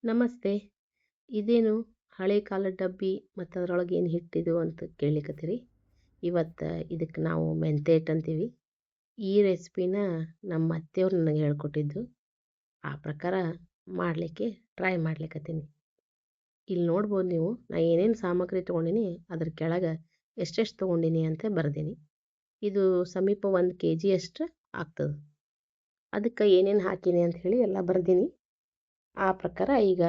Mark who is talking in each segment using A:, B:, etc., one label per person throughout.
A: ನಮಸ್ತೆ. ಇದೇನು ಹಳೆ ಕಾಲದ ಡಬ್ಬಿ ಮತ್ತು ಅದ್ರೊಳಗೆ ಏನು ಹಿಟ್ಟಿದು ಅಂತ ಕೇಳಲಿಕತ್ತೀರಿ. ಇವತ್ತು ಇದಕ್ಕೆ ನಾವು ಮೆಂತೆ ಹಿಟ್ಟು ಅಂತೀವಿ. ಈ ರೆಸಿಪಿನ ನಮ್ಮ ಅತ್ತೆಯವ್ರು ನನಗೆ ಹೇಳ್ಕೊಟ್ಟಿದ್ದು. ಆ ಪ್ರಕಾರ ಮಾಡಲಿಕ್ಕೆ ಟ್ರೈ ಮಾಡ್ಲಿಕತ್ತೀನಿ. ಇಲ್ಲಿ ನೋಡ್ಬೋದು ನೀವು, ನಾನು ಏನೇನು ಸಾಮಗ್ರಿ ತೊಗೊಂಡಿನಿ ಅದ್ರ ಕೆಳಗೆ ಎಷ್ಟೆಷ್ಟು ತೊಗೊಂಡಿನಿ ಅಂತ ಬರ್ದೀನಿ. ಇದು ಸಮೀಪ 1 kg ಅಷ್ಟು ಆಗ್ತದೆ. ಅದಕ್ಕೆ ಏನೇನು ಹಾಕೀನಿ ಅಂತ ಹೇಳಿ ಎಲ್ಲ ಬರ್ದೀನಿ. ಆ ಪ್ರಕಾರ ಈಗ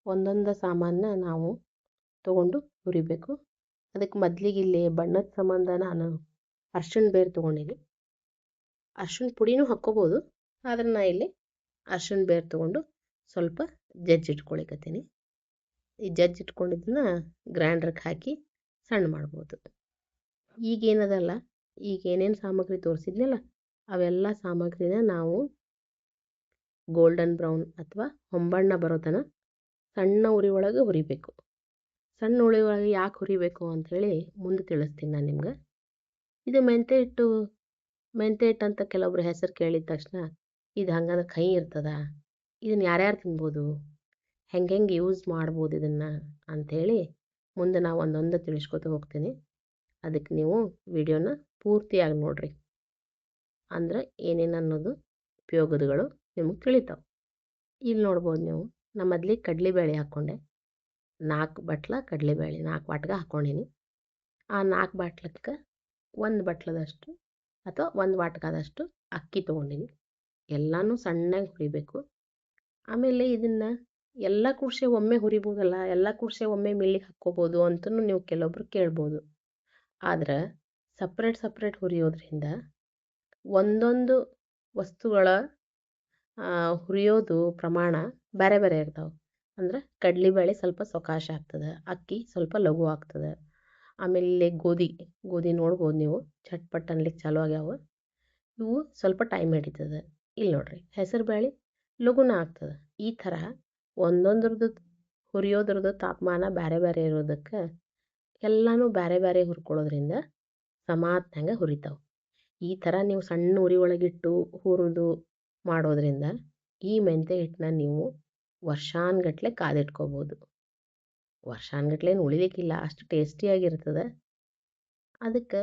A: ಒಂದೊಂದು ಸಾಮಾನನ್ನ ನಾವು ತೊಗೊಂಡು ಹುರಿಬೇಕು. ಅದಕ್ಕೆ ಮೊದಲಿಗೆ ಇಲ್ಲಿ ಬಣ್ಣದ ಸಂಬಂಧ ನಾನು ಅರ್ಶಿಣ ಬೇರು ತೊಗೊಂಡಿನಿ. ಅರ್ಶಿಣ ಪುಡಿನೂ ಹಾಕ್ಕೋಬೋದು, ಆದ್ರೆ ನಾನು ಇಲ್ಲಿ ಅರ್ಶಿಣ ಬೇರು ತೊಗೊಂಡು ಸ್ವಲ್ಪ ಜಜ್ಜಿಟ್ಕೊಳಿಕತ್ತೀನಿ. ಈ ಜಜ್ಜಿಟ್ಕೊಂಡಿದ್ದನ್ನ ಗ್ರೈಂಡ್ರಿಗೆ ಹಾಕಿ ಸಣ್ಣ ಮಾಡ್ಬೋದು. ಈಗೇನದಲ್ಲ, ಈಗ ಏನೇನು ಸಾಮಗ್ರಿ ತೋರಿಸಿದ್ನಲ್ಲ ಅವೆಲ್ಲ ಸಾಮಗ್ರಿನ ನಾವು ಗೋಲ್ಡನ್ ಬ್ರೌನ್ ಅಥವಾ ಹೊಂಬಣ್ಣ ಬರೋ ತನಕ ಸಣ್ಣ ಉರಿ ಒಳಗೆ ಹುರಿಬೇಕು. ಸಣ್ಣ ಉರಿ ಒಳಗೆ ಯಾಕೆ ಹುರಿಬೇಕು ಅಂಥೇಳಿ ಮುಂದೆ ತಿಳಿಸ್ತೀನಿ ನಾನು ನಿಮ್ಗೆ. ಇದು ಮೆಂತೆ ಹಿಟ್ಟು ಅಂತ ಕೆಲವೊಬ್ರು ಹೆಸರು ಕೇಳಿದ ತಕ್ಷಣ ಇದು ಹಂಗಂದ್ರೆ ಕಹಿ ಇರ್ತದ, ಇದನ್ನು ಯಾರ್ಯಾರು ತಿನ್ಬೋದು, ಹೆಂಗೆ ಯೂಸ್ ಮಾಡ್ಬೋದು ಇದನ್ನು ಅಂಥೇಳಿ ಮುಂದೆ ನಾವು ಒಂದೊಂದು ತಿಳಿಸ್ಕೊತ ಹೋಗ್ತೀನಿ. ಅದಕ್ಕೆ ನೀವು ವಿಡಿಯೋನ ಪೂರ್ತಿಯಾಗಿ ನೋಡ್ರಿ. ಅಂದ್ರೆ ಏನೇನು ಅನ್ನೋದು ಉಪಯೋಗಗಳು ನಿಮಗೆ ತಿಳಿತಾವೆ. ಇಲ್ಲಿ ನೋಡ್ಬೋದು ನೀವು, ನಾನು ಮೊದಲಿಗೆ ಕಡಲೆಬೇಳೆ ಹಾಕ್ಕೊಂಡೆ. 4 ಬಟ್ಲ ಕಡಲೆಬೇಳೆ 4 ವಾಟ್ಗೆ ಹಾಕ್ಕೊಂಡಿನಿ. ಆ 4 ಬಾಟ್ಲಕ್ಕೆ 1 ಬಟ್ಲದಷ್ಟು ಅಥವಾ 1 ವಾಟ್ಕಾದಷ್ಟು ಅಕ್ಕಿ ತೊಗೊಂಡಿನಿ. ಎಲ್ಲನೂ ಸಣ್ಣಗೆ ಹುರಿಬೇಕು. ಆಮೇಲೆ ಇದನ್ನು ಎಲ್ಲ ಕೂಡಿಸಿ ಒಮ್ಮೆ ಹುರಿಬೋದಲ್ಲ, ಎಲ್ಲ ಕೂಡಿಸಿ ಒಮ್ಮೆ ಮಿಲ್ಲಿಗೆ ಹಾಕ್ಕೋಬೋದು ಅಂತಲೂ ನೀವು ಕೆಲವೊಬ್ರು ಕೇಳ್ಬೋದು. ಆದ್ರೆ ಸಪ್ರೇಟ್ ಹುರಿಯೋದ್ರಿಂದ ಒಂದೊಂದು ವಸ್ತುಗಳ ಹುರಿಯೋದು ಪ್ರಮಾಣ ಬೇರೆ ಬೇರೆ ಇರ್ತಾವೆ. ಅಂದ್ರೆ ಕಡಲೆಬೇಳೆ ಸ್ವಲ್ಪ ಸೊಕಾಶ ಆಗ್ತದೆ, ಅಕ್ಕಿ ಸ್ವಲ್ಪ ಲಘು ಆಗ್ತದೆ. ಆಮೇಲೆ ಗೋಧಿ ನೋಡ್ಬೋದು ನೀವು, ಚಟ್ಪಟ್ ಅನ್ಲಿಕ್ಕೆ ಚಾಲು ಆಗ್ಯಾವ. ಇವು ಸ್ವಲ್ಪ ಟೈಮ್ ಹಿಡಿತದೆ. ಇಲ್ಲಿ ನೋಡ್ರಿ, ಹೆಸರು ಬೇಳೆ ಲಘುನ ಆಗ್ತದೆ. ಈ ಥರ ಒಂದೊಂದ್ರದ್ದು ಹುರಿಯೋದ್ರದ್ದು ತಾಪಮಾನ ಬೇರೆ ಬೇರೆ ಇರೋದಕ್ಕೆ ಎಲ್ಲನೂ ಬೇರೆ ಬೇರೆ ಹುರ್ಕೊಳ್ಳೋದ್ರಿಂದ ಸಮಾನಂಗೆ ಹುರಿತಾವೆ. ಈ ಥರ ನೀವು ಸಣ್ಣ ಉರಿ ಒಳಗಿಟ್ಟು ಹುರಿದು ಮಾಡೋದ್ರಿಂದ ಈ ಮೆಂತೆ ಹಿಟ್ಟನ್ನ ನೀವು ವರ್ಷಾನ್ಗಟ್ಲೆ ಕಾದಿಟ್ಕೋಬೋದು. ವರ್ಷಾನ್ಗಟ್ಲೆ ಏನು ಉಳಿಲಿಕ್ಕಿಲ್ಲ, ಅಷ್ಟು ಟೇಸ್ಟಿಯಾಗಿರ್ತದೆ. ಅದಕ್ಕೆ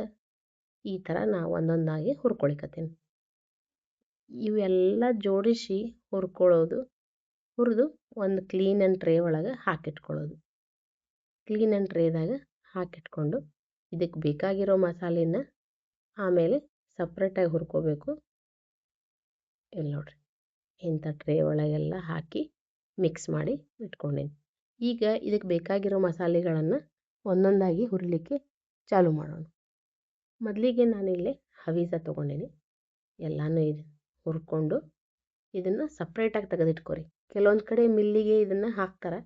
A: ಈ ಥರ ನಾವು ಒಂದೊಂದಾಗಿ ಹುರ್ಕೊಳಿಕತ್ತೀನಿ. ಇವೆಲ್ಲ ಜೋಡಿಸಿ ಹುರಿದು ಒಂದು ಕ್ಲೀನ್ ಆ್ಯಂಡ್ ಟ್ರೇ ಒಳಗೆ ಹಾಕಿಟ್ಕೊಳ್ಳೋದು. ಕ್ಲೀನ್ ಆ್ಯಂಡ್ ಟ್ರೇದಾಗ ಹಾಕಿಟ್ಕೊಂಡು ಇದಕ್ಕೆ ಬೇಕಾಗಿರೋ ಮಸಾಲೆನ ಆಮೇಲೆ ಸಪ್ರೇಟಾಗಿ ಹುರ್ಕೋಬೇಕು. ಇಲ್ಲಿ ನೋಡ್ರಿ, ಇಂಥ ಟ್ರೇ ಒಳಗೆಲ್ಲ ಹಾಕಿ ಮಿಕ್ಸ್ ಮಾಡಿ ಇಟ್ಕೊಂಡೀನಿ. ಈಗ ಇದಕ್ಕೆ ಬೇಕಾಗಿರೋ ಮಸಾಲೆಗಳನ್ನು ಒಂದೊಂದಾಗಿ ಹುರಿಲಿಕ್ಕೆ ಚಾಲು ಮಾಡೋಣ. ಮೊದಲಿಗೆ ನಾನಿಲ್ಲಿ ಹವೀಜ ತೊಗೊಂಡೀನಿ. ಎಲ್ಲನೂ ಇದು ಹುರ್ಕೊಂಡು ಇದನ್ನು ಸಪ್ರೇಟಾಗಿ ತೆಗೆದಿಟ್ಕೊರಿ. ಕೆಲವೊಂದು ಕಡೆ ಮಿಲ್ಲಿಗೆ ಇದನ್ನು ಹಾಕ್ತಾರೆ,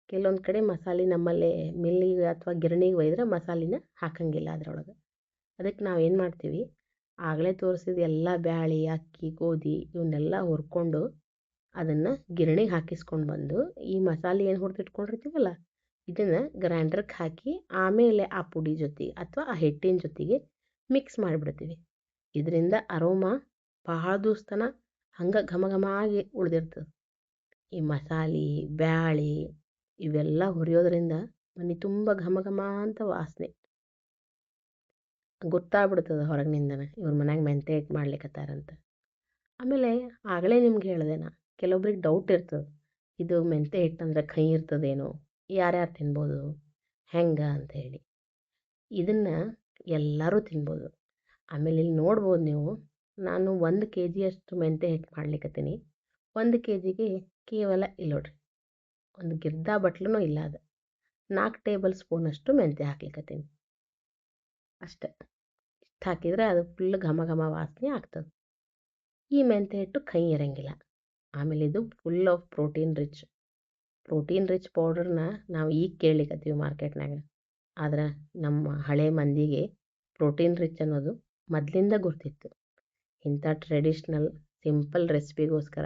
A: ಕೆಲವೊಂದು ಕಡೆ ಮಸಾಲೆ ನಮ್ಮಲ್ಲಿ ಮಿಲ್ಲಿಗೆ ಅಥವಾ ಗಿರಣಿಗೆ ಒಯ್ದ್ರೆ ಮಸಾಲೆನ ಹಾಕಂಗಿಲ್ಲ ಅದರೊಳಗೆ. ಅದಕ್ಕೆ ನಾವು ಏನು ಮಾಡ್ತೀವಿ, ಆಗಲೇ ತೋರಿಸಿದ ಎಲ್ಲ ಬ್ಯಾಳೆ, ಅಕ್ಕಿ, ಗೋಧಿ ಇವನ್ನೆಲ್ಲ ಹುರ್ಕೊಂಡು ಅದನ್ನು ಗಿರಣಿಗೆ ಹಾಕಿಸ್ಕೊಂಡು ಬಂದು ಈ ಮಸಾಲೆ ಏನು ಹುರಿದಿಟ್ಕೊಂಡಿರ್ತೀವಲ್ಲ ಇದನ್ನು ಗ್ರೈಂಡರ್ಗೆ ಹಾಕಿ ಆಮೇಲೆ ಆ ಪುಡಿ ಜೊತೆಗೆ ಅಥವಾ ಆ ಹಿಟ್ಟಿನ ಜೊತೆಗೆ ಮಿಕ್ಸ್ ಮಾಡಿಬಿಡ್ತೀವಿ. ಇದರಿಂದ ಅರೋಮಾ ಬಹಳ ದಿವ್ಸ ತನಕ ಹಂಗೆ ಘಮ ಆಗಿ ಉಳಿದಿರ್ತದೆ. ಈ ಮಸಾಲೆ ಬ್ಯಾಳೆ ಇವೆಲ್ಲ ಹುರಿಯೋದ್ರಿಂದ ಮನೆ ತುಂಬ ಘಮ ಅಂತ ವಾಸನೆ ಗೊತ್ತಾಗ್ಬಿಡ್ತದೆ ಹೊರಗಿನಿಂದನೇ, ಇವ್ರ ಮನ್ಯಾಗ ಮೆಂತೆ ಹಿಟ್ಟು ಮಾಡ್ಲಿಕ್ಕತ್ತಾರಂತ. ಆಮೇಲೆ ಆಗಲೇ ನಿಮ್ಗೆ ಹೇಳಿದೆ ನಾ, ಕೆಲವೊಬ್ರಿಗೆ ಡೌಟ್ ಇರ್ತದೆ, ಇದು ಮೆಂತೆ ಹಿಟ್ಟು ಅಂದರೆ ಕಹಿ ಇರ್ತದೇನೋ, ಯಾರ್ಯಾರು ತಿನ್ಬೋದು, ಹೆಂಗೆ ಅಂಥೇಳಿ. ಇದನ್ನು ಎಲ್ಲರೂ ತಿನ್ಬೋದು. ಆಮೇಲೆ ಇಲ್ಲಿ ನೋಡ್ಬೋದು ನೀವು, ನಾನು 1 kg ಅಷ್ಟು ಮೆಂತೆ ಹಿಟ್ಟು ಮಾಡ್ಲಿಕ್ಕತ್ತೀನಿ. 1 kgಗೆ ಕೇವಲ ಇಲ್ಲಿ ನೋಡ್ರಿ, ಒಂದು ಗಿರ್ದ ಬಟ್ಲೂ ಇಲ್ಲ, ಅದು 4 ಟೇಬಲ್ ಸ್ಪೂನಷ್ಟು ಮೆಂತೆ ಹಾಕ್ಲಿಕ್ಕತ್ತೀನಿ ಅಷ್ಟೆ. ಇಷ್ಟು ಹಾಕಿದರೆ ಅದು ಫುಲ್ ಘಮ ವಾಸನೆ ಆಗ್ತದೆ. ಈ ಮೆಂತೆ ಹಿಟ್ಟು ಕಹಿ ಇರೋಂಗಿಲ್ಲ. ಆಮೇಲೆ ಇದು ಫುಲ್ ಆಫ್ ಪ್ರೋಟೀನ್ ರಿಚ್ ಪೌಡರ್ನ ನಾವು ಈಗ ಕೇಳಲಿಕ್ಕತ್ತೀವಿ ಮಾರ್ಕೆಟ್ನಾಗ. ಆದ್ರೆ ನಮ್ಮ ಹಳೆ ಮಂದಿಗೆ ಪ್ರೋಟೀನ್ ರಿಚ್ ಅನ್ನೋದು ಮೊದಲಿಂದ ಗೊತ್ತಿತ್ತು. ಇಂಥ ಟ್ರೆಡಿಷ್ನಲ್ ಸಿಂಪಲ್ ರೆಸಿಪಿಗೋಸ್ಕರ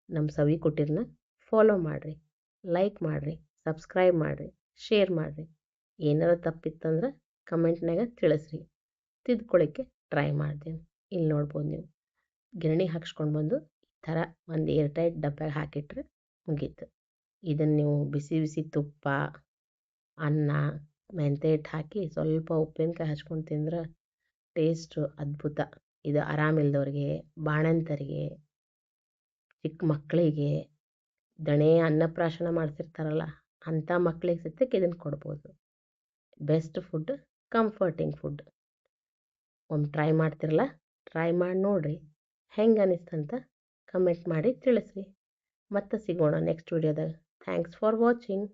A: ನಮ್ಮ ಸವಿ ಕುಟೀರನ್ನ ಫಾಲೋ ಮಾಡಿರಿ, ಲೈಕ್ ಮಾಡಿರಿ, ಸಬ್ಸ್ಕ್ರೈಬ್ ಮಾಡಿರಿ, ಶೇರ್ ಮಾಡಿರಿ. ಏನಾರು ತಪ್ಪಿತ್ತಂದ್ರೆ ಕಮೆಂಟ್ನಾಗ ತಿಳಿಸ್ರಿ, ತಿದ್ಕೊಳ್ಳಿಕ್ಕೆ ಟ್ರೈ ಮಾಡ್ತೀನಿ. ಇಲ್ಲಿ ನೋಡ್ಬೋದು ನೀವು, ಗಿರಣಿ ಹಾಕ್ಸ್ಕೊಂಡು ಬಂದು ಈ ಥರ ಒಂದು ಏರ್ಟೈಟ್ ಡಬ್ಬ್ಯಾಗ ಹಾಕಿಟ್ರೆ ಮುಗೀತು. ಇದನ್ನು ನೀವು ಬಿಸಿ ಬಿಸಿ ತುಪ್ಪ ಅನ್ನ ಮೆಂತ್ಯ ಹಿಟ್ಟು ಹಾಕಿ ಸ್ವಲ್ಪ ಉಪ್ಪಿನಕಾಯಿ ಹಚ್ಕೊಂಡು ತಿಂದ್ರೆ ಟೇಸ್ಟು ಅದ್ಭುತ. ಇದು ಆರಾಮಿಲ್ದವ್ರಿಗೆ, ಬಾಣಂತರಿಗೆ, ಚಿಕ್ಕ ಮಕ್ಕಳಿಗೆ, ದಣೆ ಅನ್ನಪ್ರಾಶನ ಮಾಡ್ತಿರ್ತಾರಲ್ಲ ಅಂಥ ಮಕ್ಕಳಿಗೆ ಸತ್ಯಕ್ಕೆ ಇದನ್ನು ಕೊಡ್ಬೋದು. Best food, comforting food. ಒಮ್ಮೆ ಟ್ರೈ ಮಾಡ್ತಿರಲ್ಲ, ಟ್ರೈ ಮಾಡಿ ನೋಡಿರಿ, ಹೆಂಗೆ ಅನಿಸ್ತಂತ ಕಮೆಂಟ್ ಮಾಡಿ ತಿಳಿಸ್ರಿ. ಮತ್ತೆ ಸಿಗೋಣ ನೆಕ್ಸ್ಟ್ ವಿಡಿಯೋದಾಗ. Thanks for watching.